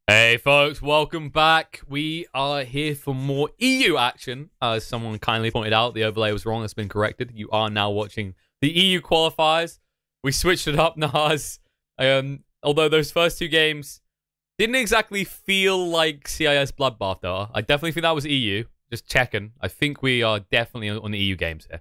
Hey folks, welcome back. We are here for more EU action. As someone kindly pointed out, the overlay was wrong. It's been corrected. You are now watching the EU qualifiers. We switched it up, Nahaz. Although those first two games didn't exactly feel like CIS Bloodbath, though. I definitely think that was EU. Just checking. I think we are definitely on the EU games here.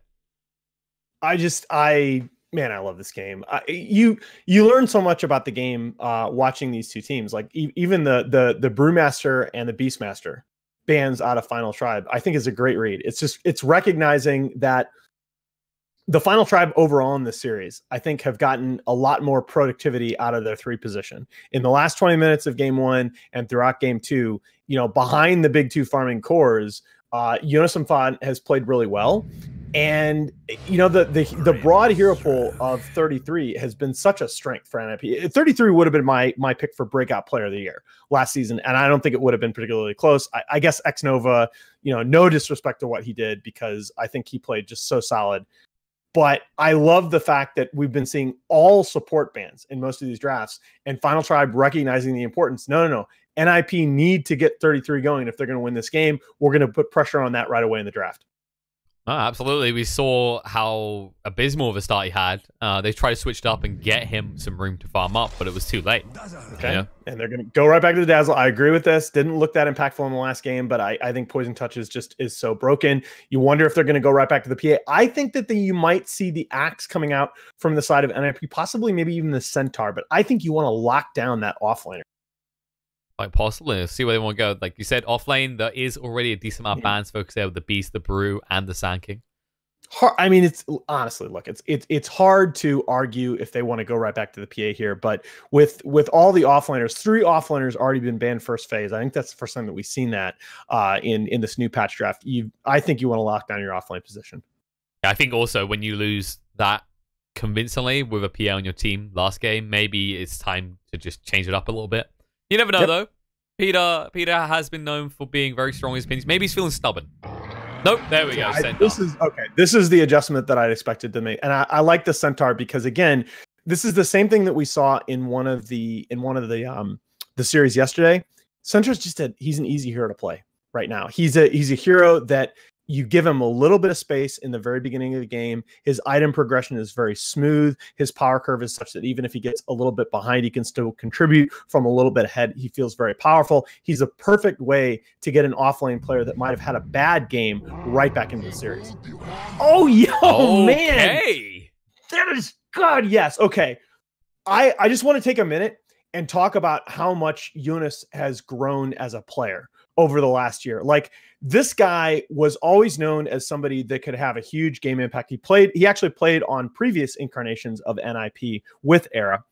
Man, I love this game. You learn so much about the game watching these two teams. Like even the Brewmaster and the Beastmaster bans out of Final Tribe, I think is a great read. It's recognizing that the Final Tribe overall in this series, I think, have gotten a lot more productivity out of their 3 position in the last 20 minutes of game 1 and throughout game 2. You know, behind the big 2 farming cores, Jonas has played really well. And you know, the broad hero pool of 33 has been such a strength for NiP. 33 would have been my pick for breakout player of the year last season, and I don't think it would have been particularly close. I guess Xnova, you know, no disrespect to what he did, because I think he played just so solid. But I love the fact that we've been seeing all support bans in most of these drafts, and Final Tribe recognizing the importance. No. NiP need to get 33 going if they're going to win this game. We're going to put pressure on that right away in the draft. Oh, absolutely. We saw how abysmal of a start he had. They tried to switch it up and get him some room to farm up, but it was too late. Okay. Yeah. And they're going to go right back to the Dazzle. I agree with this. Didn't look that impactful in the last game, but I think Poison Touch is so broken. You wonder if they're going to go right back to the PA. I think that you might see the Axe coming out from the side of NiP, possibly maybe even the Centaur, but I think you want to lock down that offlaner. Like, possibly. Let's see where they want to go. Like you said, offlane, there is already a decent amount of bans focused there with the Beast, the Brew, and the Sand King. I mean, it's honestly, look, it's hard to argue if they want to go right back to the PA here, but with all the offlaners, 3 offlaners already been banned first phase. I think that's the first time that we've seen that in this new patch draft. I think you want to lock down your offlane position. I think also when you lose that convincingly with a PA on your team last game, maybe it's time to just change it up a little bit. You never know, though. Peter has been known for being very strong in his opinions. Maybe he's feeling stubborn. Nope, there we go. This is the adjustment that I'd expected to make, and I like the Centaur because, again, this is the same thing that we saw in one of the series yesterday. Centaur's he's an easy hero to play right now. He's a hero that you give him a little bit of space in the very beginning of the game. His item progression is very smooth. His power curve is such that even if he gets a little bit behind, he can still contribute from a little bit ahead. He feels very powerful. He's a perfect way to get an offlane player that might have had a bad game right back into the series. Oh, man. That is good. Yes. Okay. I just want to take a minute and talk about how much Jonas has grown as a player over the last year. Like, this guy was always known as somebody that could have a huge game impact. He actually played on previous incarnations of NiP with Era.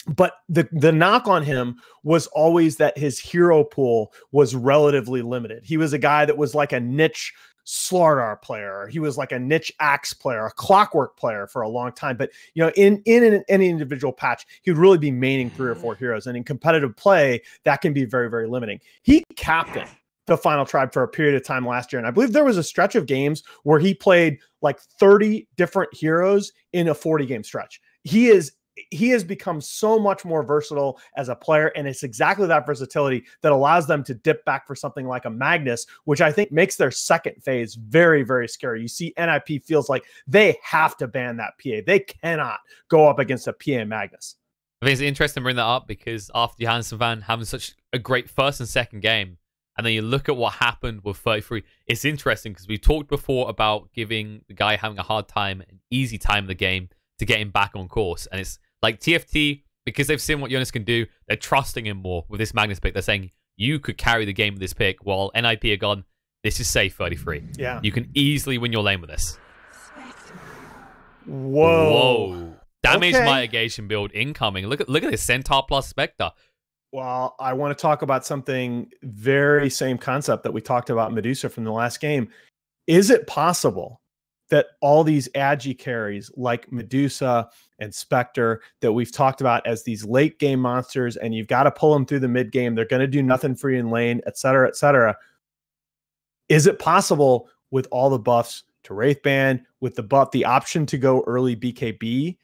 But the knock on him was always that his hero pool was relatively limited. He was a guy that was like a niche Slardar player. He was like a niche Axe player, a Clockwork player for a long time. But, you know, in any individual patch, he would really be maining 3 or 4 heroes. And in competitive play, that can be very, very limiting. He captained the Final Tribe for a period of time last year. And I believe there was a stretch of games where he played like 30 different heroes in a 40-game stretch. He has become so much more versatile as a player, and it's exactly that versatility that allows them to dip back for something like a Magnus, which I think makes their second phase very, very scary. You see, NiP feels like they have to ban that PA. They cannot go up against a PA Magnus. I think it's interesting to bring that up because after Johannes Van having such a great first and second game, and then you look at what happened with 33, it's interesting because we talked before about giving the guy having a hard time, an easy time in the game to get him back on course. And it's like TFT, because they've seen what Jonas can do, they're trusting him more with this Magnus pick. They're saying, you could carry the game with this pick, while NiP are gone, this is safe 33. Yeah. You can easily win your lane with this. Whoa. Damage mitigation build incoming. Look at this Centaur plus Spectre. Well, I want to talk about something very same concept that we talked about Medusa from the last game. Is it possible that all these agi carries like Medusa and Spectre that we've talked about as these late game monsters, and you've got to pull them through the mid game, they're going to do nothing for you in lane, et cetera, is it possible with all the buffs to Wraithband, with the option to go early BKB,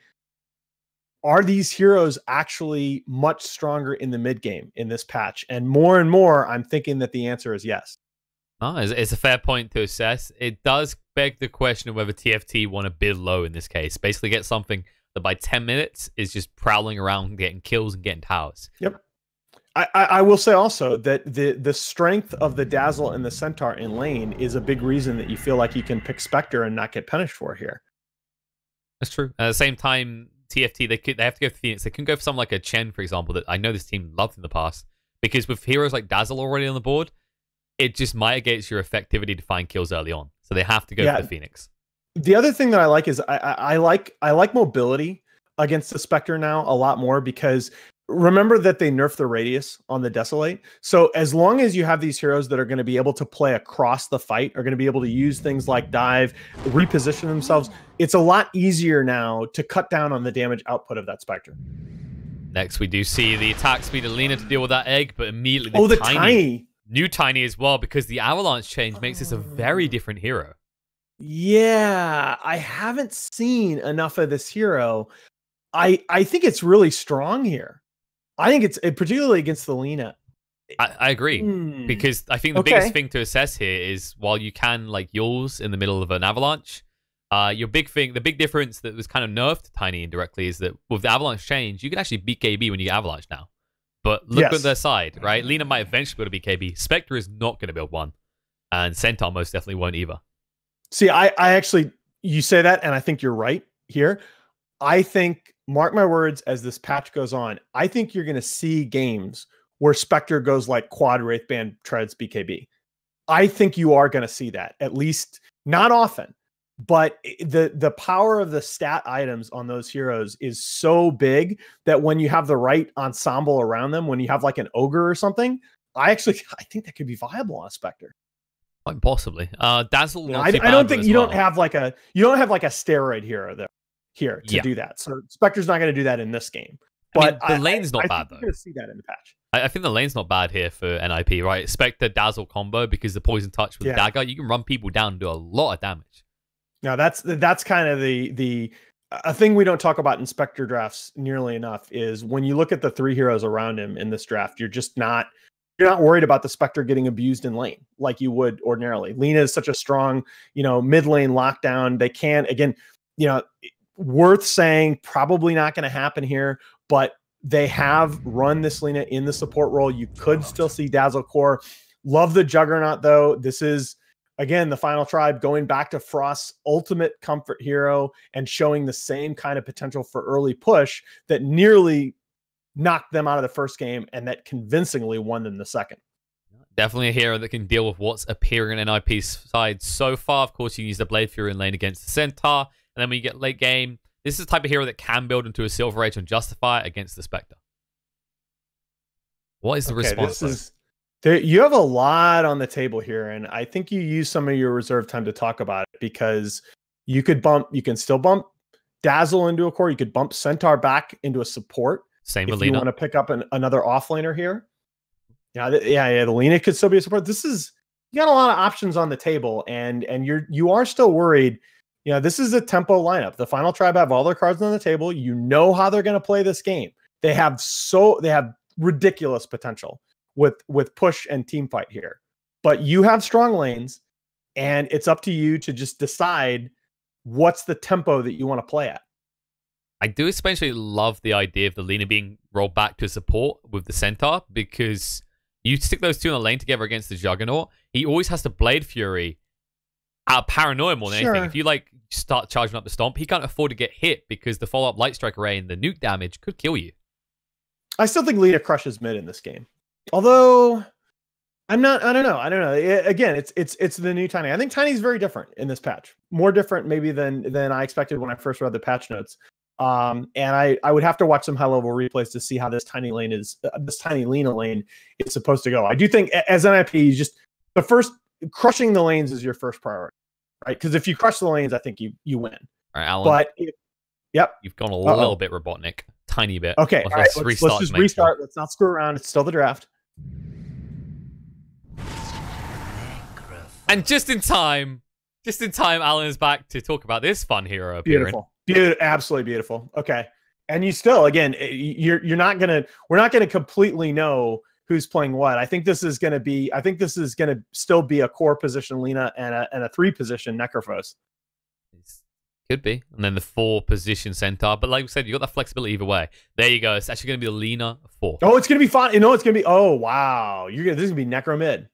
are these heroes actually much stronger in the mid game in this patch? And more, I'm thinking that the answer is yes. Oh, it's a fair point to assess. It does beg the question of whether TFT want to bid low in this case. Basically get something that by 10 minutes is just prowling around, getting kills and getting towers. Yep. I will say also that the strength of the Dazzle and the Centaur in lane is a big reason that you feel like you can pick Spectre and not get punished for here. That's true. At the same time, TFT, they have to go for Phoenix. They can go for something like a Chen, for example, that I know this team loved in the past. Because with heroes like Dazzle already on the board, it just mitigates your effectivity to find kills early on. So they have to go for the Phoenix. The other thing that I like is I like mobility against the Spectre now a lot more, because remember that they nerfed the radius on the Desolate. So as long as you have these heroes that are going to be able to play across the fight, are going to be able to use things like dive, reposition themselves, it's a lot easier now to cut down on the damage output of that Spectre. Next, we do see the attack speed of Lina to deal with that egg, but immediately the Tiny. New Tiny as well, because the Avalanche change makes this a very different hero. Yeah, I haven't seen enough of this hero. I think it's really strong here. I think it's particularly against the Lina. I agree, because I think the biggest thing to assess here is while you can like yours in the middle of an Avalanche, the big difference that was kind of nerfed to Tiny indirectly is that with the Avalanche change, you can actually beat KB when you get Avalanche now. But look at their side, right? Lina might eventually be able to beat KB. Spectre is not going to build one. And Centaur most definitely won't either. See, I actually, you say that, and I think you're right here. I think, mark my words, as this patch goes on, I think you're going to see games where Spectre goes like quad Wraithband treads BKB. I think you are going to see that, at least not often. But the power of the stat items on those heroes is so big that when you have the right ensemble around them, when you have like an ogre or something, I think that could be viable on a Spectre. Quite possibly. Dazzle. I don't think you don't have like a steroid hero there here to do that. So Spectre's not going to do that in this game. But I mean, the lane's not bad though. You're going to see that in the patch. I think the lane's not bad here for NiP, right? Spectre Dazzle combo, because the poison touch with the dagger, you can run people down and do a lot of damage. Now that's kind of a thing we don't talk about in Spectre drafts nearly enough is when you look at the three heroes around him in this draft, you're not worried about the Spectre getting abused in lane like you would ordinarily. Lina is such a strong, mid lane lockdown. They can, again, worth saying, probably not going to happen here, but they have run this Lina in the support role. You could still see Dazzle Core. Love the Juggernaut though. This is, again, the Final Tribe going back to Frost's ultimate comfort hero and showing the same kind of potential for early push that nearly knocked them out of the first game and that convincingly won them the second. Definitely a hero that can deal with what's appearing in NiP's side so far. Of course, you can use the Blade Fury in lane against the Centaur, and then when you get late game, this is the type of hero that can build into a Silver Age and justify it against the Spectre. What is the response? You have a lot on the table here, and I think you use some of your reserve time to talk about it because you can still bump Dazzle into a core. You could bump Centaur back into a support. Same with Lina. You want to pick up another offlaner here. The Lina could still be a support. You got a lot of options on the table, and you are still worried. This is a tempo lineup. The Final Tribe have all their cards on the table. You know how they're going to play this game. They have ridiculous potential with push and team fight here, but you have strong lanes, and it's up to you to just decide what's the tempo that you want to play at. I do especially love the idea of the Lina being rolled back to support with the Centaur, because you stick those two in the lane together against the Juggernaut. He always has to Blade Fury out of paranoia more than anything. If you start charging up the Stomp, he can't afford to get hit because the follow-up Light Strike Array and the nuke damage could kill you. I still think Lina crushes mid in this game. Although I don't know. Again, it's the new Tiny. I think Tiny's very different in this patch. More different maybe than I expected when I first read the patch notes. And I would have to watch some high level replays to see how this tiny Lina lane is supposed to go. I do think as NiP, crushing the lanes is your first priority, right? Because if you crush the lanes, I think you win. All right, Alan. But you've gone a little bit Robotnik, tiny bit. Okay, all right. Let's just restart. Let's not screw around. It's still the draft. And just in time, Alan is back to talk about this fun hero appearing. Beautiful. Absolutely beautiful. Okay. And you still, again, we're not gonna completely know who's playing what. I think this is gonna still be a core position Lina and a 3 position Necrophos. Could be. And then the 4 position centaur. But like we said, you got that flexibility either way. There you go. It's actually going to be the Lina 4. Oh, it's going to be fun. You know, it's going to be, oh, wow. This is going to be Necro mid.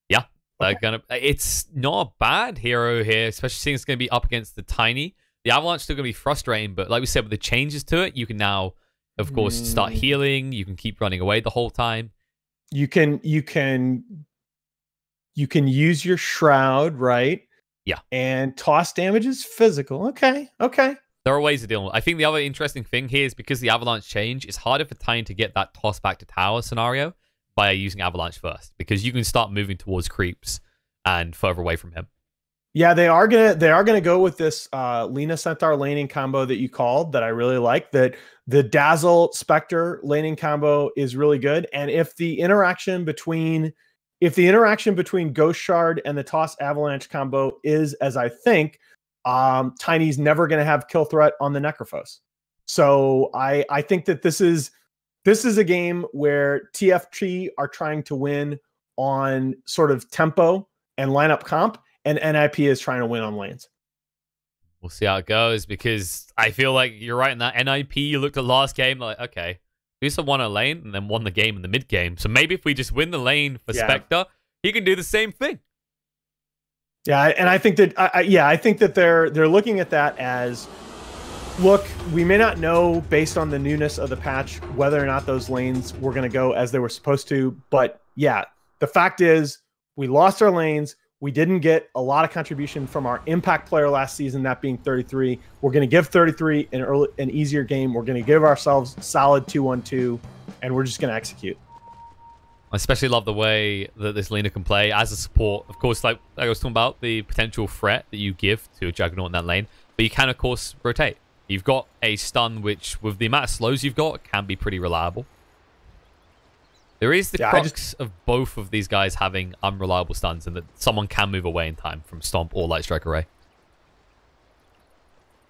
Yeah. Okay. It's not a bad hero here, especially seeing it's going to be up against the Tiny. The Avalanche is still going to be frustrating, but like we said, with the changes to it, you can now, of course, start healing. You can keep running away the whole time. You can use your Shroud, right? Yeah. And toss damage is physical. Okay. There are ways to deal with it. I think the other interesting thing here is because the Avalanche change, it's harder for Tiny to get that toss back to tower scenario by using Avalanche first, because you can start moving towards creeps and further away from him. Yeah, they are gonna go with this Lina Centaur laning combo that you called that I really like. That the Dazzle Spectre laning combo is really good. And if the interaction between Ghost Shard and the Toss Avalanche combo is as I think, Tiny's never going to have kill threat on the Necrophos. So I think that this is a game where TFT are trying to win on sort of tempo and lineup comp, and NiP is trying to win on lanes. We'll see how it goes, because I feel like you're right in that. NiP, you looked at last game, like, okay, Lisa won a lane and then won the game in the mid game. So maybe if we just win the lane for Spectre, he can do the same thing. Yeah, and I think that I think that they're looking at that as, look, we may not know based on the newness of the patch whether or not those lanes were going to go as they were supposed to, but yeah, the fact is we lost our lanes. We didn't get a lot of contribution from our impact player last season, that being 33. We're going to give 33 an easier game. We're going to give ourselves solid 2-1-2, and we're just going to execute. I especially love the way that this Lina can play as a support. Of course, like I was talking about, the potential threat that you give to a Juggernaut in that lane, but you can, of course, rotate. You've got a stun, which, with the amount of slows you've got, can be pretty reliable. There is the crux of both of these guys having unreliable stuns, and that someone can move away in time from Stomp or Light Strike Array.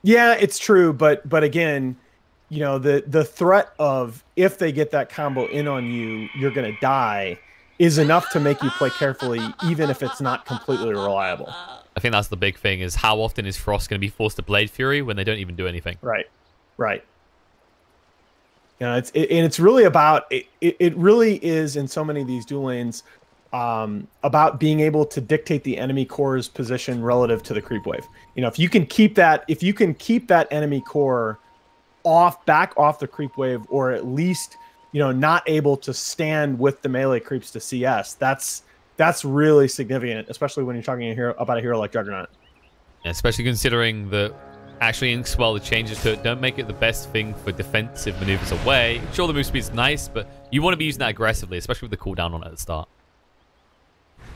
Yeah, it's true, but again, you know, the threat of if they get that combo in on you, you're going to die, is enough to make you play carefully, even if it's not completely reliable. I think that's the big thing, is how often is Frost going to be forced to Blade Fury when they don't even do anything? Right. You know, it's really about it really is in so many of these duel lanes about being able to dictate the enemy core's position relative to the creep wave. You know, if you can keep that enemy core back off the creep wave, or at least, you know, not able to stand with the melee creeps to CS, that's really significant, especially when you're talking about a hero like Juggernaut. Yeah, especially considering that actually in Swell, the changes to it don't make it the best thing for defensive maneuvers away. Sure, the move speed's nice, but you want to be using that aggressively, especially with the cooldown on it at the start.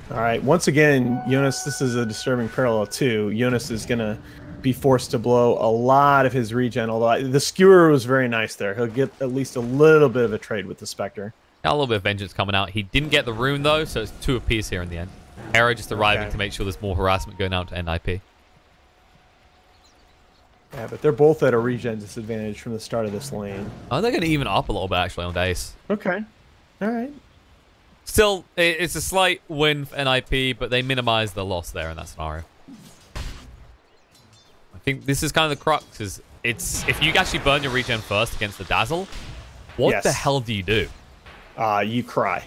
All right, once again, Jonas, this is a disturbing parallel too. Jonas is going to be forced to blow a lot of his regen, although the Skewer was very nice there. He'll get at least a little bit of a trade with the Spectre. Got a little bit of vengeance coming out. He didn't get the rune, though, so it's 2 apiece here in the end. Hera just arriving to make sure there's more harassment going out to NiP. Yeah, but they're both at a regen disadvantage from the start of this lane. Oh, they're going to even up a little bit, actually, on Dace. Okay. All right. Still, it's a slight win for NiP, but they minimize the loss there in that scenario. I think this is kind of the crux, is if you actually burn your regen first against the Dazzle, what the hell do you do? You cry.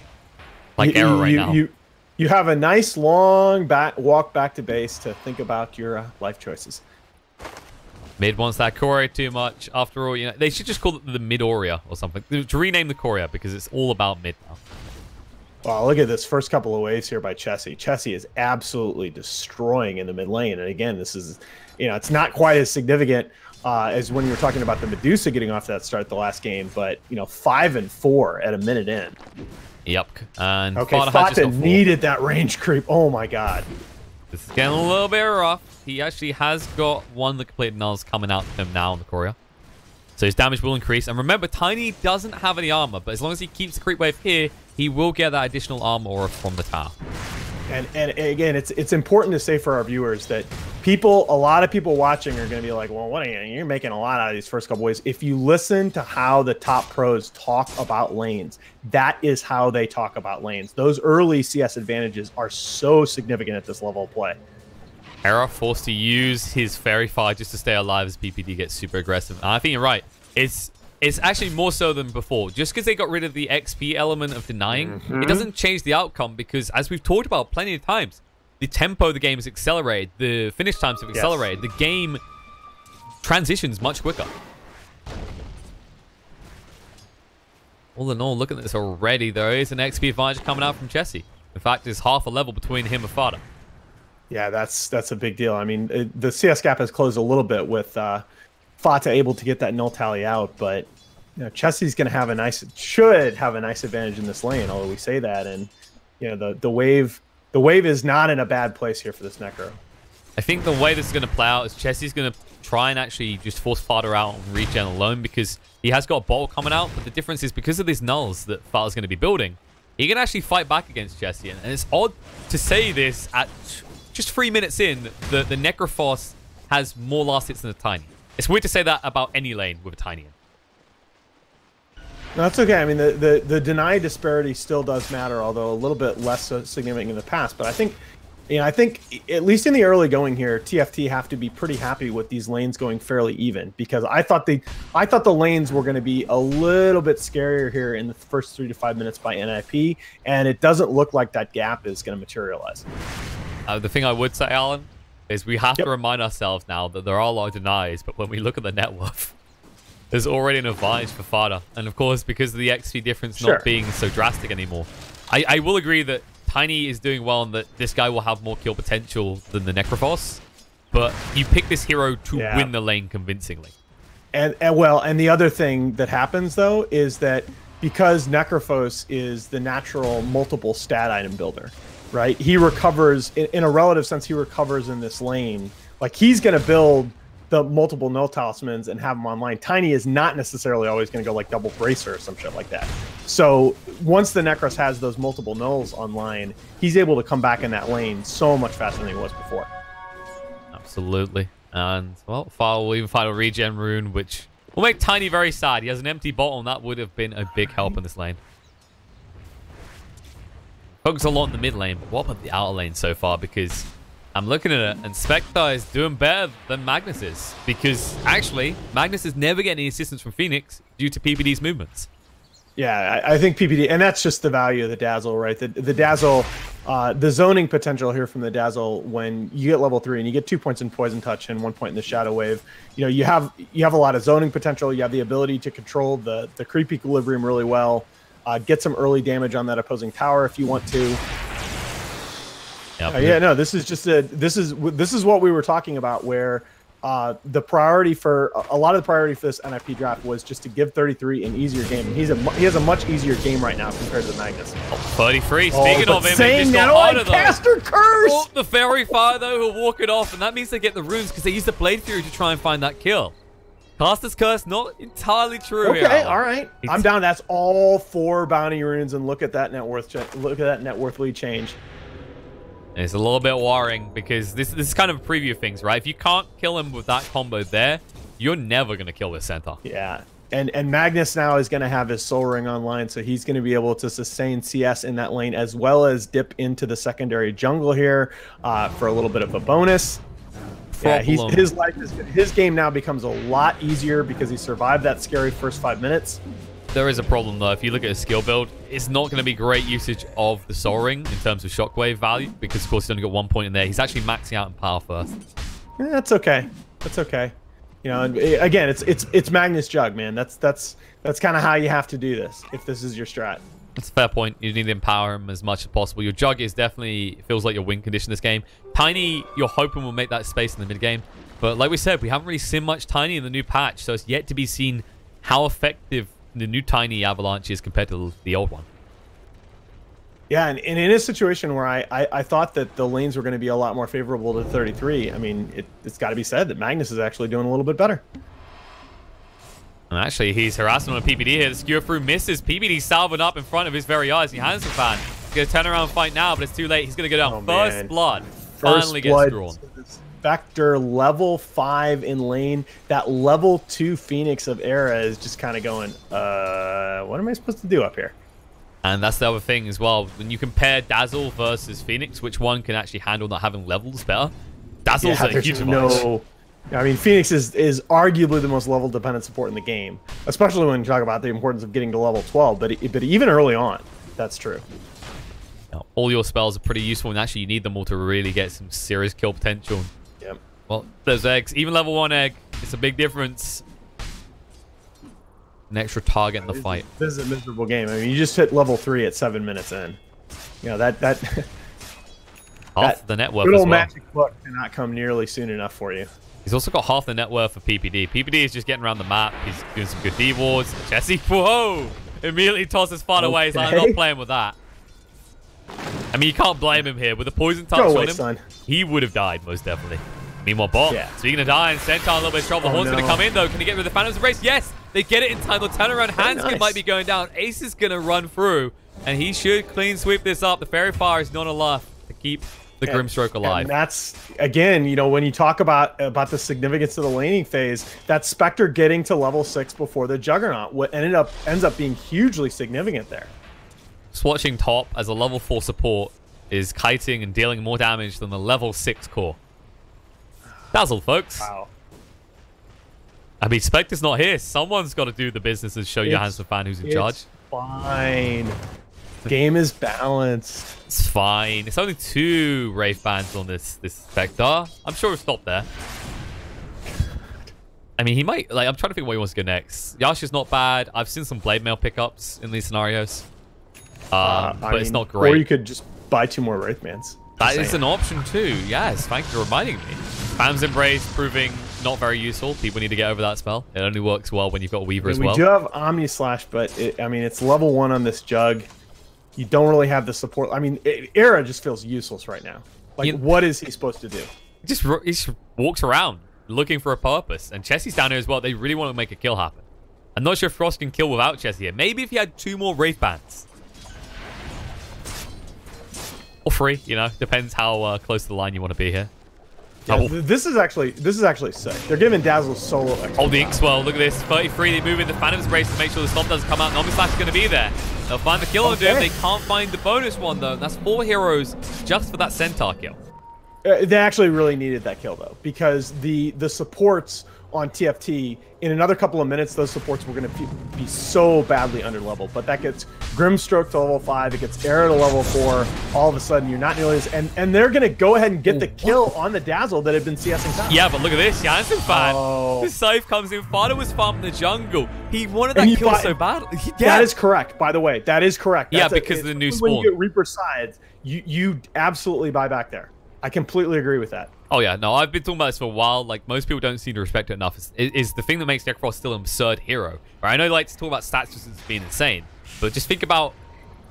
Like Era right now. You have a nice long walk back to base to think about your life choices. Mid wants that Courier too much. After all, you know, they should just call it the Mid Aurea or something. To rename the Courier, because it's all about mid now. Wow, look at this first couple of waves here by Chessie. Chessie is absolutely destroying in the mid lane. And again, this is, you know, it's not quite as significant as when you were talking about the Medusa getting off that start the last game, but, you know, 5 and 4 at a minute in. Yep. And okay, Fata needed that range creep. Oh my god. This is getting a little bit rough. He actually has got one of the completed nulls coming out to him now on the Courier. So his damage will increase. And remember, Tiny doesn't have any armor, but as long as he keeps the creep wave here, he will get that additional armor aura from the tower. And again, it's important to say for our viewers that a lot of people watching are going to be like, well, what are you? You're making a lot out of these first couple ways. If you listen to how the top pros talk about lanes, that is how they talk about lanes. Those early CS advantages are so significant at this level of play. Hera forced to use his Fairy Fire just to stay alive as PPD gets super aggressive. And I think you're right. It's actually more so than before. Just because they got rid of the XP element of denying, it doesn't change the outcome because, as we've talked about plenty of times, the tempo of the game is accelerated. The finish times have accelerated. The game transitions much quicker. All in all, looking at this already, there is an XP advantage coming out from Chessie. In fact, there's half a level between him and Fada. Yeah, that's a big deal. I mean, the CS gap has closed a little bit with Fata able to get that null tally out, but you know, Chessie's going to have should have a nice advantage in this lane. Although we say that, and you know, the wave is not in a bad place here for this Necro. I think the way this is going to play out is Chessie's going to try and actually just force Fada out on regen alone because he has got a bottle coming out. But the difference is because of these nulls that Fada's going to be building, he can actually fight back against Chessie. And it's odd to say this at just 3 minutes in, the Necrophos has more last hits than a Tiny. It's weird to say that about any lane with a Tiny in. No, that's okay. I mean, the deny disparity still does matter, although a little bit less so significant in the past. But I think, you know, at least in the early going here, TFT have to be pretty happy with these lanes going fairly even because I thought the lanes were going to be a little bit scarier here in the first 3 to 5 minutes by NiP, and it doesn't look like that gap is going to materialize. The thing I would say, Alan, is we have to remind ourselves now that there are a lot of denies, but when we look at the net worth, there's already an advantage for Fada. And of course, because of the XP difference not being so drastic anymore, I will agree that Tiny is doing well and that this guy will have more kill potential than the Necrophos. But you pick this hero to win the lane convincingly. And the other thing that happens, though, is that because Necrophos is the natural multiple stat item builder, right? He recovers, in a relative sense, he recovers in this lane. Like, he's going to build the multiple null talismans and have them online. Tiny is not necessarily always going to go like double bracer or some shit like that. So once the Necros has those multiple nulls online, he's able to come back in that lane so much faster than he was before. Absolutely. And, well, File will even find a regen rune, which will make Tiny very sad. He has an empty bottle, and that would have been a big help in this lane. Focus a lot in the mid lane, but what about the outer lane so far? Because I'm looking at it, and Spectre is doing better than Magnus is. Because, actually, Magnus is never getting any assistance from Phoenix due to PPD's movements. Yeah, I think PPD, and that's just the value of the Dazzle, right? The Dazzle, the zoning potential here from the Dazzle, when you get level 3 and you get 2 points in Poison Touch and 1 point in the Shadow Wave, you know, you have a lot of zoning potential. You have the ability to control the creep equilibrium really well. Get some early damage on that opposing tower if you want to. Yeah, no, this is just this is what we were talking about, where the priority for a lot of the priority for this NiP draft was just to give 33 an easier game, and he has a much easier game right now compared to Magnus. 33. Speaking of him, saying that, I caster curse. Oh, the Fairy Fire though, who'll walk it off, and that means they get the runes because they use the Blade Fury to try and find that kill. Caster's Curse, not entirely true. Okay, here. all right. I'm down. That's all 4 bounty runes, and look at that net worth. Look at that net worth lead change. It's a little bit worrying because this is kind of a preview of things, right? If you can't kill him with that combo there, you're never going to kill this center. Yeah, and Magnus now is going to have his Soul Ring online, so he's going to be able to sustain CS in that lane as well as dip into the secondary jungle here for a little bit of a bonus. Yeah, his game now becomes a lot easier because he survived that scary first 5 minutes. There is a problem though. If you look at his skill build, it's not going to be great usage of the Soul Ring in terms of shockwave value because of course he's only got 1 point in there. He's actually maxing out in power first. Yeah, that's okay. That's okay. You know, and again, it's Magnus Jug, man. That's kind of how you have to do this if this is your strat. That's a fair point. You need to empower him as much as possible. Your Jug is definitely feels like your win condition this game. Tiny, you're hoping will make that space in the mid game, but like we said, we haven't really seen much Tiny in the new patch, so it's yet to be seen how effective the new Tiny Avalanche is compared to the old one. Yeah, and in a situation where I thought that the lanes were going to be a lot more favorable to 33, I mean, it's got to be said that Magnus is actually doing a little bit better. And actually, he's harassing on a PPD here. The skewer through misses. PPD salving up in front of his very eyes. He has the fan. He's going to turn around and fight now, but it's too late. He's going to go down. First blood. Finally gets drawn. Spectre level 5 in lane. That level 2 Phoenix of Era is just kind of going, what am I supposed to do up here? And that's the other thing as well. When you compare Dazzle versus Phoenix, which one can actually handle not having levels better? Dazzle's a huge advantage. I mean, Phoenix is arguably the most level-dependent support in the game, especially when you talk about the importance of getting to level 12. But even early on, that's true. Now, all your spells are pretty useful, and actually you need them all to really get some serious kill potential. Yep. Well, those eggs, even level 1 egg, it's a big difference. An extra target in the fight. This is a miserable game. I mean, you just hit level 3 at 7 minutes in. You know, that half the net worth good as old well. magic book cannot come nearly soon enough for you. He's also got half the net worth for PPD. PPD is just getting around the map. He's doing some good D wards. Jesse, whoa! Immediately tosses far away. He's like, I'm not playing with that. I mean, you can't blame him here. With a poison touch on him, son. He would have died, most definitely. Meanwhile, bot, speaking of dying, Centaur a little bit of trouble. The Horn's going to come in, though. Can he get rid of the Phantom's Embrace? Yes! They get it in time. They'll turn around. Hanskin might be going down. Ace is going to run through, and he should clean sweep this up. The Fairy Fire is not enough to keep the Grimstroke alive. And that's, again, you know, when you talk about the significance of the laning phase, that Spectre getting to level 6 before the Juggernaut what ends up being hugely significant there. Just watching top as a level 4 support is kiting and dealing more damage than the level 6 core. Dazzle, folks. Wow. I mean, Spectre's not here. Someone's got to do the business and show Johannes fan who's in charge. Fine. Game is balanced. It's fine. It's only 2 Wraith Bands on this Spectre. I'm sure it'll stop there. I mean, he might... Like, I'm trying to think what he wants to go next. Yasha's not bad. I've seen some Blade Mail pickups in these scenarios. But it's not great. Or you could just buy 2 more Wraith Bands. That is an option too. Yes, thank you for reminding me. Phantom's Embrace proving not very useful. People need to get over that spell. It only works well when you've got a Weaver as well. We do have Omni Slash, but I mean, it's level 1 on this Jug. You don't really have the support. I mean, Era just feels useless right now. Like, what is he supposed to do? He just walks around looking for a purpose. And Chessie's down here as well. They really want to make a kill happen. I'm not sure if Frost can kill without Chessie here. Maybe if he had 2 more Wraith Bands. Or 3, you know. Depends how close to the line you want to be here. Yeah, this is actually sick. They're giving Dazzle solo extra. Oh, the Inkswell. Look at this. 33. They move in the Phantom's Embrace to make sure the stop doesn't come out. Omni Slash is going to be there. They'll find the kill on Doom. They can't find the bonus one, though. That's 4 heroes just for that Centaur kill. They actually really needed that kill, though, because the supports on TFT, in another couple of minutes, those supports were going to be so badly underleveled. But that gets Grimstroke to level 5, it gets Era to level 4. All of a sudden, you're not nearly as... And they're going to go ahead and get the kill on the Dazzle that had been CSing top. Yeah, but look at this. Jansen fan. Oh. The scythe comes in. Fada was farming the jungle. He wanted that kill so badly. That is correct, by the way. That is correct. That's because of the new spawn. When you get Reaper sides, you absolutely buy back there. I completely agree with that. Oh, yeah. No, I've been talking about this for a while. Like, most people don't seem to respect it enough. Is the thing that makes Necrophos still an absurd hero. Right? I know you like to talk about stats just as being insane, but just think about...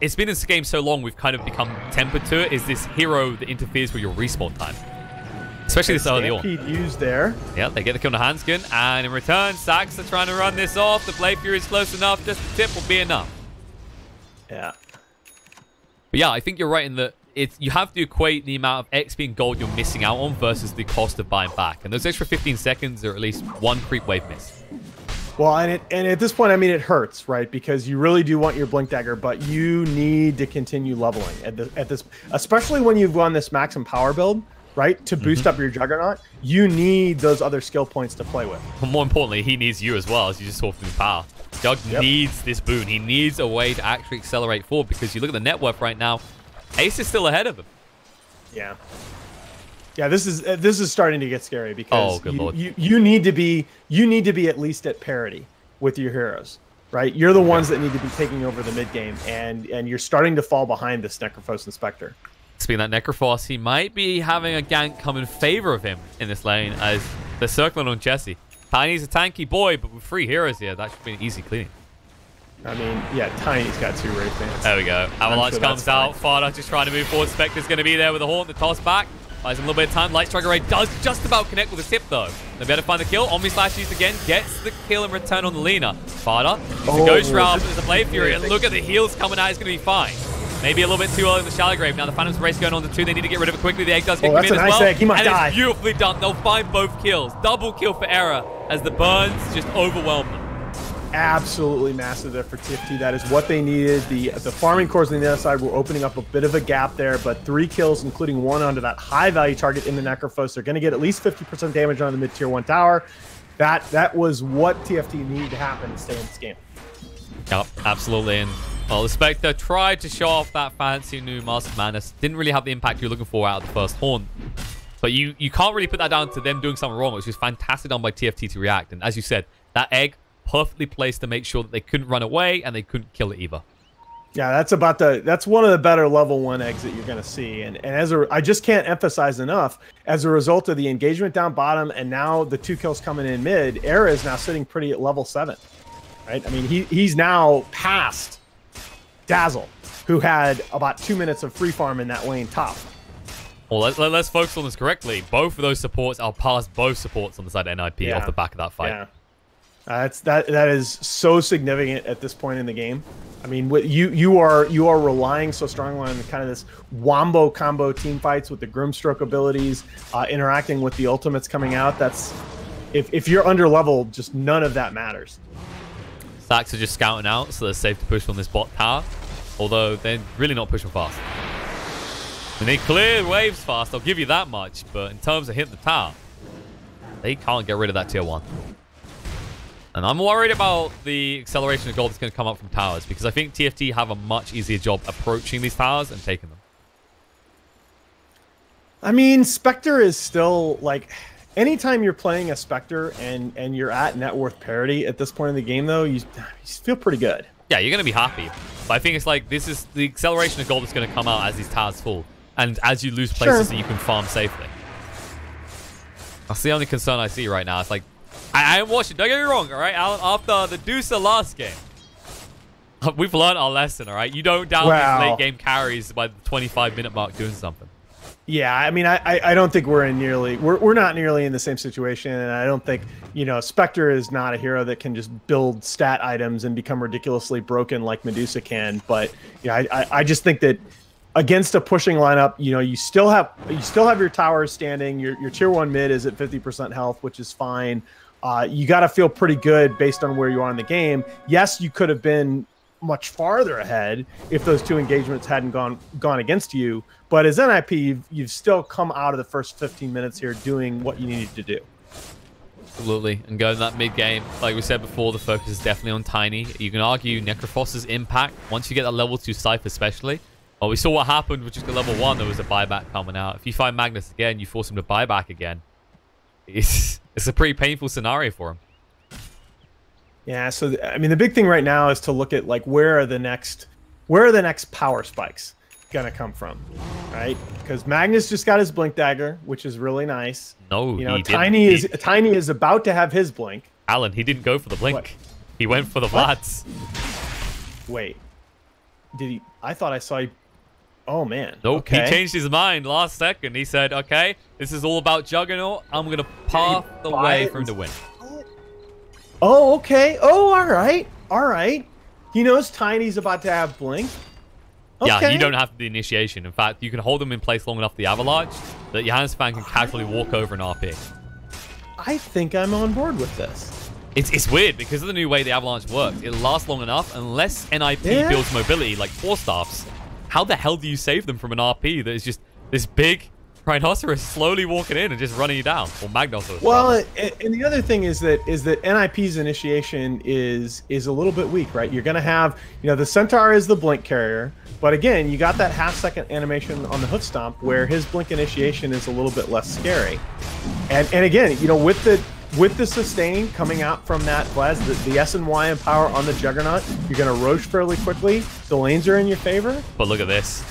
It's been in this game so long, we've kind of become tempered to it. Is this hero that interferes with your respawn time? Especially this early on. Used there. Yeah, they get the kill on Hanskin, and in return, Sax are trying to run this off. The Blade Fury is close enough. Just the tip will be enough. Yeah. But yeah, I think you're right in that you have to equate the amount of XP and gold you're missing out on versus the cost of buying back. And those extra 15 seconds are at least 1 creep wave miss. Well, and at this point, I mean, it hurts, right? Because you really do want your Blink Dagger, but you need to continue leveling at this, especially when you've run this Maximum Power build, right? To boost up your Juggernaut, you need those other skill points to play with. But more importantly, he needs you as well, as you just saw through power. Jug needs this boon. He needs a way to actually accelerate forward, because you look at the net worth right now, Ace is still ahead of him. Yeah. Yeah, this is starting to get scary because Lord. you need to be at least at parity with your heroes, right? You're the ones that need to be taking over the mid game, and you're starting to fall behind this Necrophos and Spectre. Speaking of that Necrophos, he might be having a gank come in favor of him in this lane as they're circling on Jesse. Tiny's a tanky boy, but with 3 heroes here, that should be an easy cleaning. I mean, yeah, Tiny's got 2 Wraith Bands. There we go. Avalanche comes out. Fada just trying to move forward. Spectre's going to be there with a Haunt, the toss back. Buys him a little bit of time. Light Striker Ray does just about connect with a tip, though. They better find the kill. Omni Slash used again. Gets the kill in return on the Lina. Fada. He's a Ghost Shroud. There's a Blade Fury. And look at the heals coming out. It's going to be fine. Maybe a little bit too early in the shallow grave. Now the Phantom's race going on the 2. They need to get rid of it quickly. The egg does get that's in a as nice well. egg. He might die. It's beautifully done. They'll find both kills. Double kill for Error as the burns just overwhelm them. Absolutely massive there for TFT. That is what they needed. The farming cores on the other side were opening up a bit of a gap there, but 3 kills, including 1 onto that high-value target in the Necrophos. They're going to get at least 50% damage on the mid-tier 1 tower. That was what TFT needed to happen to stay in this game. Yep, absolutely. And well, the Spectre tried to show off that fancy new Mask of Madness. Didn't really have the impact you're looking for out of the first Horn. But you can't really put that down to them doing something wrong, which was fantastic done by TFT to react. And as you said, that egg perfectly placed to make sure that they couldn't run away and they couldn't kill it either. Yeah, that's one of the better level 1 eggs that you're going to see. And I just can't emphasize enough, as a result of the engagement down bottom and now the 2 kills coming in mid, Era is now sitting pretty at level 7. Right? I mean, he's now past Dazzle, who had about 2 minutes of free farm in that lane top. Well, let's focus on this correctly. Both of those supports are past both supports on the side of NiP off the back of that fight. Yeah. That is so significant at this point in the game. I mean, you are relying so strongly on kind of this wombo combo team fights with the Grimstroke abilities, interacting with the ultimates coming out. That's if you're under level, just none of that matters. Sax are just scouting out, so they're safe to push on this bot tower. Although they're really not pushing fast. And they clear waves fast, I'll give you that much. But in terms of hitting the tower, they can't get rid of that tier 1. And I'm worried about the acceleration of gold that's going to come up from towers, because I think TFT have a much easier job approaching these towers and taking them. I mean, Spectre is still, like, anytime you're playing a Spectre and you're at net worth parity at this point in the game, though, you feel pretty good. Yeah, you're going to be happy. But I think it's like, this is the acceleration of gold that's going to come out as these towers fall. And as you lose places that you can farm safely. That's the only concern I see right now. It's like, I am watching, don't get me wrong, all right, Alan? After the Deucer last game, we've learned our lesson, all right? You don't down these late game carries by the 25-minute mark doing something. Yeah, I mean, I don't think we're not nearly in the same situation, and I don't think, you know, Spectre is not a hero that can just build stat items and become ridiculously broken like Medusa can. But yeah, I just think that against a pushing lineup, you know, you still have your towers standing. Your tier 1 mid is at 50% health, which is fine. You got to feel pretty good based on where you are in the game. Yes, you could have been much farther ahead if those 2 engagements hadn't gone against you. But as NiP, you've still come out of the first 15 minutes here doing what you needed to do. Absolutely. And going that mid game, like we said before, the focus is definitely on Tiny. You can argue Necrophos's impact, once you get that level 2 Scythe especially. Well, we saw what happened with just the level 1. There was a buyback coming out. If you find Magnus again, you force him to buy back again. It's a pretty painful scenario for him. Yeah, so I mean, the big thing right now is to look at, like, where are the next power spikes gonna come from, right? Because Magnus just got his blink dagger, which is really nice. No, you know, Tiny is about to have his blink. Alan, he didn't go for the blink. What? He went for the Vlads. Wait, did he? I thought I saw. Oh man. Nope. Okay. He changed his mind last second. He said, "Okay, this is all about Juggernaut. I'm gonna path the way for him to win." Oh, okay. Oh, all right. All right. He knows Tiny's about to have blink. Okay. Yeah, you don't have the initiation. In fact, you can hold them in place long enough the Avalanche that Johannes fan can casually walk over an RP. I think I'm on board with this. It's weird because of the new way the Avalanche works. It lasts long enough unless NiP builds mobility like 4-staffs. How the hell do you save them from an RP that is just this big Rhinoceros slowly walking in and just running you down? Or Magnosaurus. Well, and the other thing is that NiP's initiation is a little bit weak, right? You're going to have, you know, the Centaur is the blink carrier, but again, you got that half-second animation on the hoof stomp where his blink initiation is a little bit less scary. And again, you know, with the sustain coming out from that Vlad, the S and Y and power on the Juggernaut, you're going to roach fairly quickly. The lanes are in your favor. But look at this.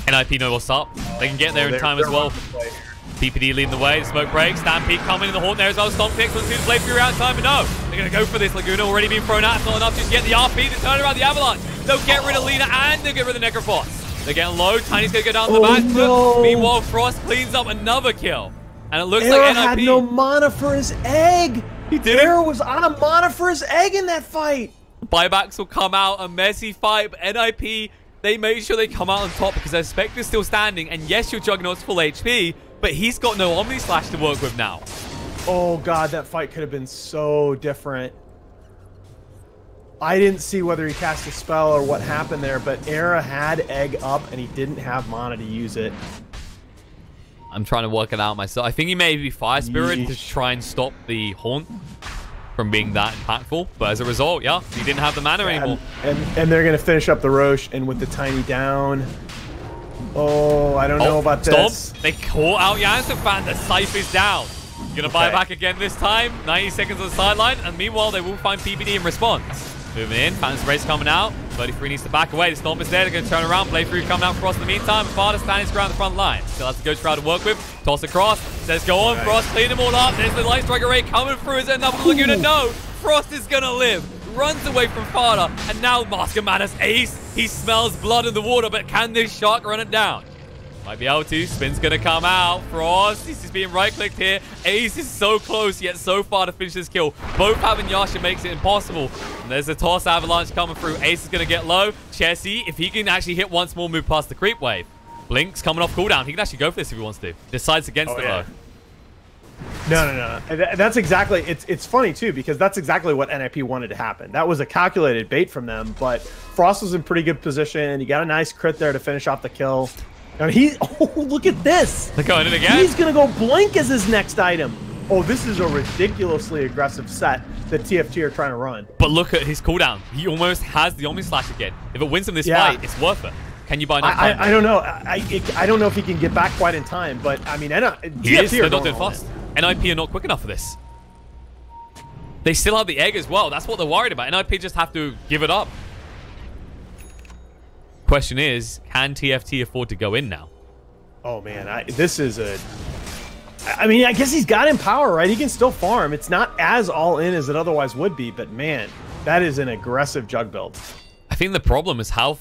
NiP know what's up. They can get there in time as well. PPD leading the way. The smoke breaks. Stampede coming in the horn there as well. Stomp picks. Let's see the play through out time. But no, they're going to go for this. Laguna already being thrown out. It's not enough to just get the RP to turn around the Avalanche. They'll get rid of Lina and they'll get rid of the Necrophos. They're getting low. Tiny's going to go down the back. No. Meanwhile, Frost cleans up another kill. And it looks Arrow like NiP had no mana for his egg. He did. Arrow was out of mana for his egg in that fight. Buybacks will come out. A messy fight. But NiP, they make sure they come out on top because their Spectre's still standing. And yes, your Juggernaut's full HP, but he's got no Omni Slash to work with now. Oh, God, that fight could have been so different. I didn't see whether he cast a spell or what happened there, but Era had Egg up, and he didn't have mana to use it. I'm trying to work it out myself. I think he may be Fire Spirit to try and stop the Haunt from being that impactful. But as a result, yeah, he didn't have the mana anymore. And they're going to finish up the Roche, and with the tiny down. Oh, I don't know about this. They caught out Janssen fan. The Scythe is down. Gonna buy back again this time. 90 seconds on the sideline. And meanwhile, they will find PBD in response. Moving in. Phantom Race coming out. 33 needs to back away. The Storm is there. They're going to turn around. Play through coming out. Frost in the meantime. Farther standing around the front line. Still has to go Shroud to work with. Toss across. Says go on. Frost clean them all up. There's the Light Strike Array coming through. Is there enough for Laguna? No. Frost is going to live. Runs away from Farther. And now Mask of Madness Ace. He smells blood in the water. But can this shark run it down? Might be able to. Spin's going to come out. Frost, he's just being right-clicked here. Ace is so close, yet so far to finish this kill. Both having Yasha makes it impossible. And there's a toss avalanche coming through. Ace is going to get low. Chessie, if he can actually hit one small move past the creep wave. Blink's coming off cooldown. He can actually go for this if he wants to. Decides against it, though. No. That's exactly... It's funny, too, because that's exactly what NiP wanted to happen. That was a calculated bait from them, but Frost was in pretty good position. He got a nice crit there to finish off the kill. And look at this. They're going in again. He's going to go Blink as his next item. Oh, this is a ridiculously aggressive set that TFT are trying to run. But look at his cooldown. He almost has the Omni Slash again. If it wins him this fight, it's worth it. Can you buy enough time? I don't know. I don't know if he can get back quite in time, but I mean, he is. They're not doing fast. NiP are not quick enough for this. They still have the egg as well. That's what they're worried about. NiP just have to give it up. Question is, can TFT afford to go in now? Oh man, this is a... I mean, I guess he's got Empower, right? He can still farm. It's not as all in as it otherwise would be, but man, that is an aggressive jug build. I think the problem is how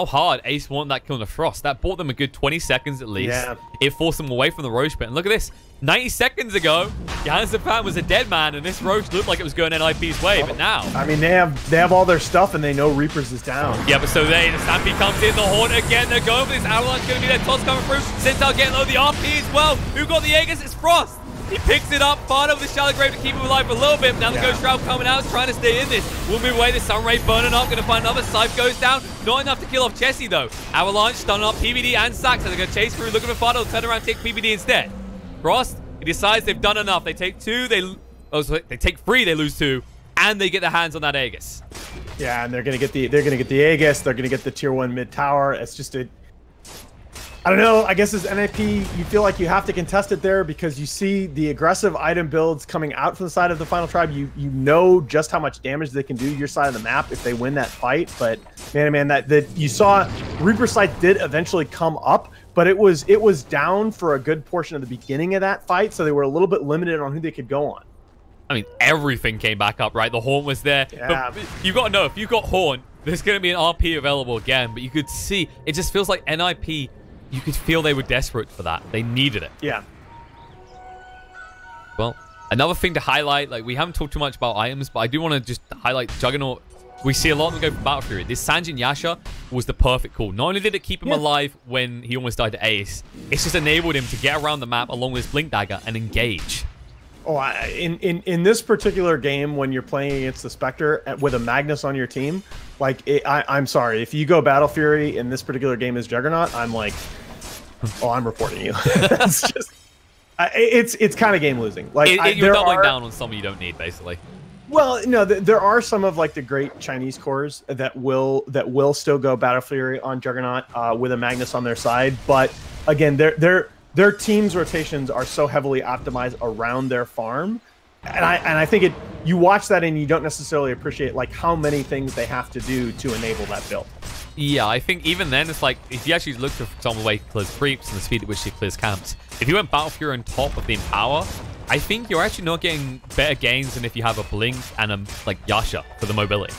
hard Ace won that kill on the Frost. That bought them a good 20 seconds at least. Yeah. It forced them away from the Roche pit. And look at this. 90 seconds ago, Janssen fan was a dead man, and this Roche looked like it was going NiP's way, but now... I mean, they have all their stuff, and they know Reapers is down. Yeah, but so the Stampede comes in, the Haunt again, they're going for this Avalanche, going to be their toss coming through. Centaur getting low, the RP as well. Who got the Aegis? It's Frost. He picks it up, far over the Shallow Grave to keep him alive for a little bit. Now the Ghost Shroud coming out, trying to stay in this. We'll move away, the Sunray burning up, going to find another. Scythe goes down. Not enough to kill off Chessie, though. Avalanche stunning up PBD and Sax, so they're going to chase through, looking for Fado, turn around, take PBD instead. Frost, he decides they've done enough. They take two, they take three, they lose two, and they get their hands on that Aegis. Yeah, and they're going to get the Aegis, they're going to get the tier 1 mid tower. It's just a... I don't know, I guess as NiP, you feel like you have to contest it there because you see the aggressive item builds coming out from the side of the Final Tribe. You know just how much damage they can do your side of the map if they win that fight. But man, that you saw Reaper Scythe did eventually come up, but it was down for a good portion of the beginning of that fight, so they were a little bit limited on who they could go on. I mean, everything came back up, right? The Haunt was there. Yeah. But you've got to know, if you got Haunt, there's going to be an RP available again, but you could see, it just feels like NiP... You could feel they were desperate for that. They needed it. Yeah. Well, another thing to highlight, like we haven't talked too much about items, but I do want to just highlight Juggernaut. We see a lot of them go for Battle Fury. This Sanjin Yasha was the perfect call. Not only did it keep him alive when he almost died to Ace, it's just enabled him to get around the map along with his Blink Dagger and engage. Oh, in this particular game, when you're playing against the Spectre with a Magnus on your team, like I'm sorry, if you go Battle Fury in this particular game as Juggernaut, I'm like, oh, I'm reporting you. It's just, it's kind of game losing. Like you're doubling down on something you don't need, basically. Well, no, there are some of like the great Chinese cores that will still go Battle Fury on Juggernaut with a Magnus on their side, but again, their team's rotations are so heavily optimized around their farm, and I think you watch that and you don't necessarily appreciate like how many things they have to do to enable that build. Yeah, I think even then it's like if you actually look for example the way he clears creeps and the speed at which he clears camps, if you went Battle Fury on top of the Empower, I think you're actually not getting better gains than if you have a Blink and a like Yasha for the mobility.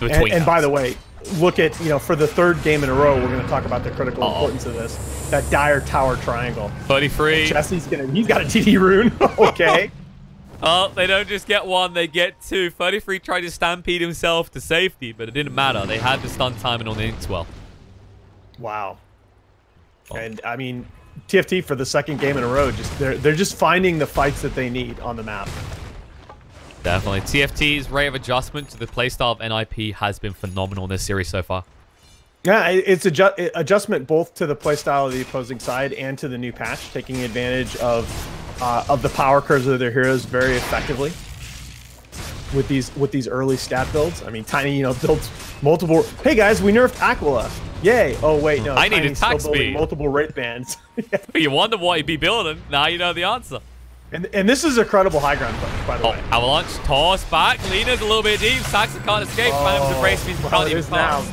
And by the way, look at, for the third game in a row, we're going to talk about the critical importance of this. That dire tower triangle. 33. Chessie's he's got a TD rune. Okay. Oh, they don't just get one, they get two. 33 tried to stampede himself to safety, but it didn't matter. They had the stun timing on the Inkswell. Wow. And I mean, TFT for the second game in a row, they're just finding the fights that they need on the map. Definitely. TFT's rate of adjustment to the playstyle of NiP has been phenomenal in this series so far. Yeah, it's adjustment both to the playstyle of the opposing side and to the new patch, taking advantage of the power curves of their heroes very effectively with these early stat builds. I mean, Tiny, you know, builds multiple. Hey guys, we nerfed Aquila. Yay! Oh wait, no, I need Tiny's attack still building speed. multiple rate bands. You wonder what he'd be building. Now you know the answer. And this is a credible high ground, by the way. Avalanche, toss back. Lena's a little bit deep. Saxon can't escape. Phantom's embrace means well, it is now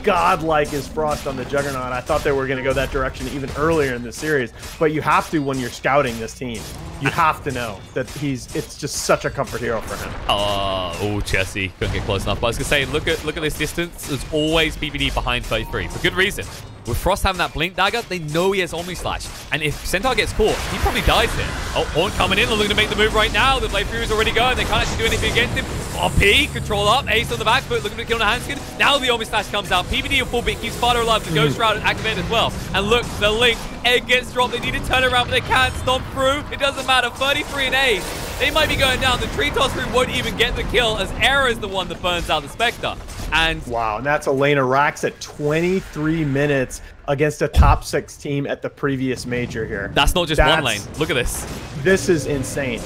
godlike as Frost on the Juggernaut. I thought they were going to go that direction even earlier in the series, but you have to when you're scouting this team. You have to know that it's just such a comfort hero for him. Oh, Chessie couldn't get close enough. But I was gonna say, look at this distance. There's always PBD behind 33 for good reason. With Frost having that blink dagger, they know he has Omni Slash. And if Centaur gets caught, he probably dies here. Oh, Horn coming in. They're looking to make the move right now. The Blade Fury's already going. They can't actually do anything against him. RP, control up. Ace on the back foot, looking to kill Nahanskin. Now the Omni Slash comes out. PBD in full beat keeps Sparta alive. The Ghost Shroud activated as well. And look, the link. Egg gets dropped. They need to turn around, but they can't stomp through. It doesn't matter. 33 and Ace. They might be going down. The Tree Toss crew won't even get the kill as Era is the one that burns out the Spectre. And wow, and that's Elena Rax at 23 minutes against a top 6 team at the previous major here. That's not just one lane. Look at this. This is insane.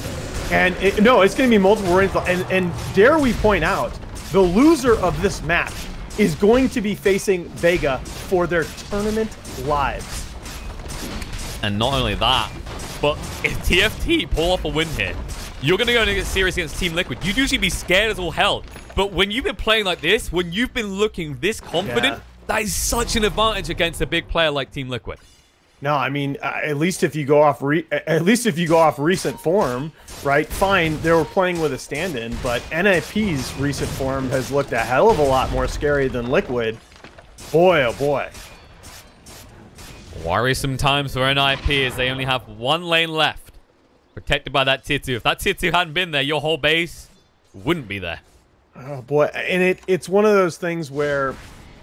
And no, it's going to be multiple lanes. And dare we point out, the loser of this match is going to be facing Vega for their tournament lives. And not only that, but if TFT pull off a win here, you're going to go into a series against Team Liquid. You'd usually be scared as all hell. But when you've been playing like this, when you've been looking this confident, that is such an advantage against a big player like Team Liquid. No, I mean, at least if you go off recent form, right? Fine, they were playing with a stand-in, but NiP's recent form has looked a hell of a lot more scary than Liquid. Boy, oh boy. Worrisome times for NiP as they only have one lane left, protected by that tier 2. If that tier 2 hadn't been there, your whole base wouldn't be there. Oh boy, and it's one of those things where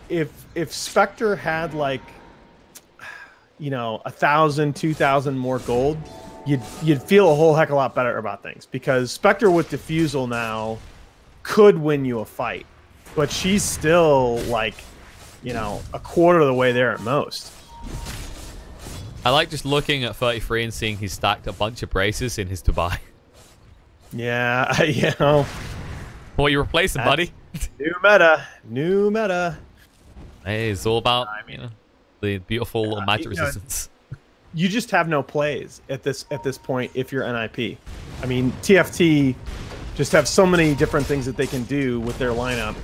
if Spectre had like, you know, 1,000, 2,000 more gold, you'd feel a whole heck of a lot better about things, because Spectre with Diffusal now could win you a fight, but she's still like, you know, a quarter of the way there at most. I like just looking at 33 and seeing he's stacked a bunch of braces in his Dubai. Yeah, you know. What are you replacing, buddy? New meta. New meta. Hey, it's all about, you know, the beautiful little magic resistance. You just have no plays at this point if you're NiP. I mean, TFT just have so many different things that they can do with their lineup.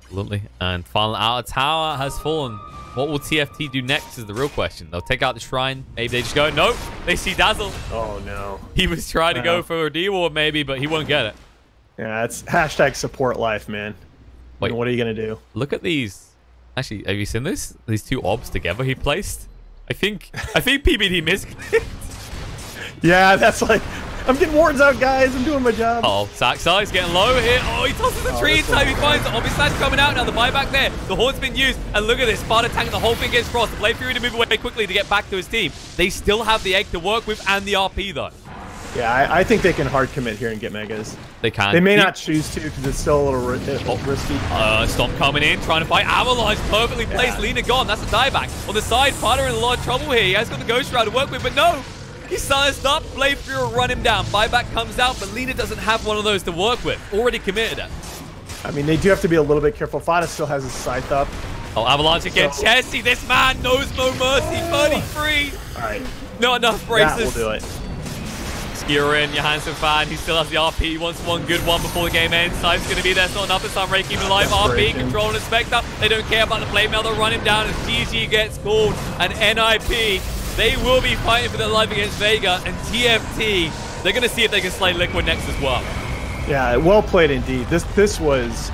Absolutely. And final our tower has fallen. What will TFT do next is the real question. They'll take out the shrine. Maybe they just go, nope. They see Dazzle. Oh, no. He was trying to go for a D-Ward maybe, but he won't get it. Yeah, it's hashtag support life, man. Wait, what are you going to do? Look at these. Actually, have you seen this? These two orbs together he placed? I think PBD misclicked. Yeah, that's like, I'm getting wards out, guys. I'm doing my job. Oh, Saxar is getting low here. Oh, he tosses the tree in time. He finds the Omni Slash coming out now. The buyback there. The Horn's been used. And look at this. Sparta tank the whole thing gets crossed. The Blade Fury to move away quickly to get back to his team. They still have the egg to work with and the RP, though. Yeah, I think they can hard commit here and get megas. They can. They may not choose to because it's still a little risky. Stomp coming in, trying to fight. Avalanche perfectly placed. Lena gone. That's a dieback. On the side, Potter in a lot of trouble here. He has got the Ghost Shroud to work with, but no. He's silenced up. Blade Fury will run him down. Buyback comes out, but Lena doesn't have one of those to work with. Already committed it. I mean, they do have to be a little bit careful. Fada still has his scythe up. Oh, Avalanche against Chessie. This man knows no mercy. 33. All right. Not enough braces. That will do it. Skirin, Johansson fan, he still has the RP, he wants one good one before the game ends. Time's going to be there, it's not enough this time. Ray keeping alive, RP controlling the Spectre. They don't care about the play mail, they'll run him down as GG gets called. And NiP, they will be fighting for their life against Vega. And TFT, they're going to see if they can slay Liquid next as well. Yeah, well played indeed. This was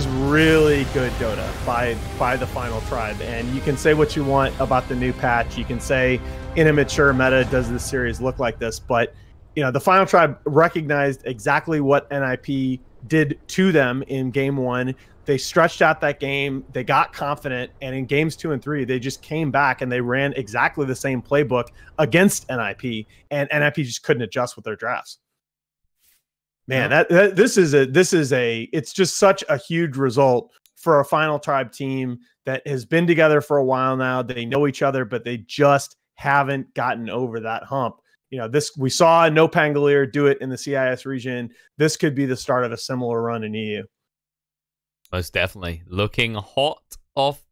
really good Dota by the Final Tribe. And you can say what you want about the new patch. You can say in a mature meta does this series look like this, but you know, the Final Tribe recognized exactly what NiP did to them in game 1. They stretched out that game. They got confident. And in games 2 and 3, they just came back and they ran exactly the same playbook against NiP. And NiP just couldn't adjust with their drafts. Man, it's just such a huge result for a Final Tribe team that has been together for a while now. They know each other, but they just haven't gotten over that hump. You know, we saw No Pangolier do it in the CIS region. This could be the start of a similar run in EU. Most definitely. Looking hot off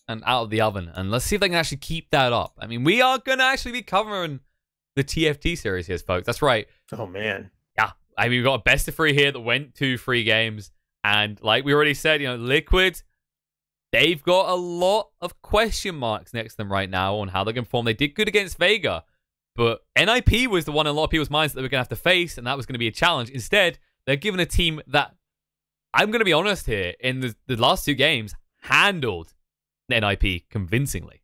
and out of the oven. And let's see if they can actually keep that up. I mean, we are going to actually be covering the TFT series here, folks. That's right. Oh, man. Yeah. I mean, we've got a best of 3 here that went to 3 games. And like we already said, you know, Liquid, they've got a lot of question marks next to them right now on how they're going to perform. They did good against Vega. But NiP was the one in a lot of people's minds that they were going to have to face, and that was going to be a challenge. Instead, they're given a team that, I'm going to be honest here, in the last 2 games, handled NiP convincingly.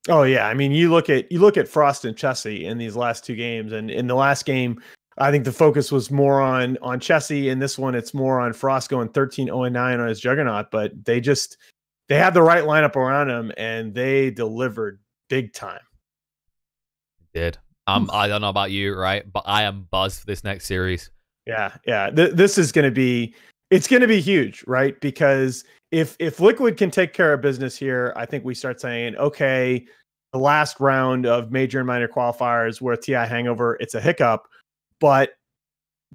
Oh, yeah. I mean, you look at Frost and Chessie in these last 2 games, and in the last game, I think the focus was more on Chessie. In this one, it's more on Frost going 13-0-9 on his Juggernaut, but they had the right lineup around him, and they delivered big time. Did. I don't know about you, right? But I am buzzed for this next series. Yeah. This is going to be, it's going to be huge, right? Because if Liquid can take care of business here, I think we start saying, okay, the last round of major and minor qualifiers where TI hangover, it's a hiccup. But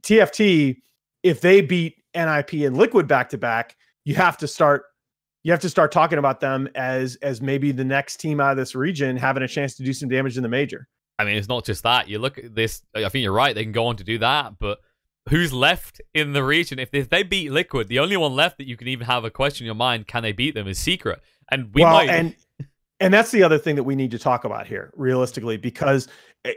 TFT, if they beat NiP and Liquid back to back, you have to start talking about them as maybe the next team out of this region having a chance to do some damage in the major. I mean, it's not just that. You look at this, I think you're right, they can go on to do that, but who's left in the region? If they beat Liquid, the only one left that you can even have a question in your mind, can they beat them, is Secret. And and that's the other thing that we need to talk about here, realistically, because,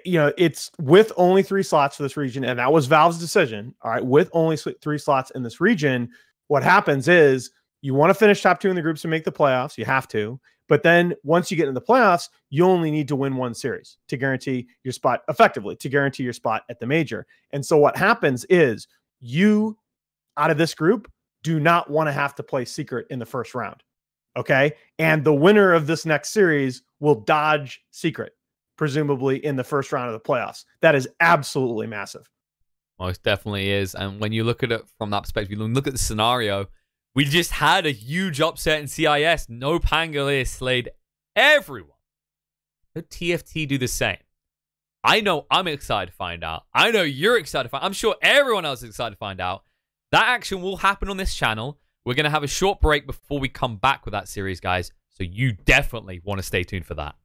you know, it's with only 3 slots for this region, and that was Valve's decision. All right, with only 3 slots in this region, what happens is you want to finish top 2 in the groups to make the playoffs. You have to. But then once you get in the playoffs, you only need to win 1 series to guarantee your spot, effectively, to guarantee your spot at the major. And so what happens is you, out of this group, do not want to have to play Secret in the first round. Okay? And the winner of this next series will dodge Secret, presumably in the first round of the playoffs. That is absolutely massive. Most definitely is. And when you look at it from that perspective, you look at the scenario, we just had a huge upset in CIS. No Pangolier slayed everyone. Could TFT do the same? I know I'm excited to find out. I know you're excited to find out. I'm sure everyone else is excited to find out. That action will happen on this channel. We're going to have a short break before we come back with that series, guys. So you definitely want to stay tuned for that.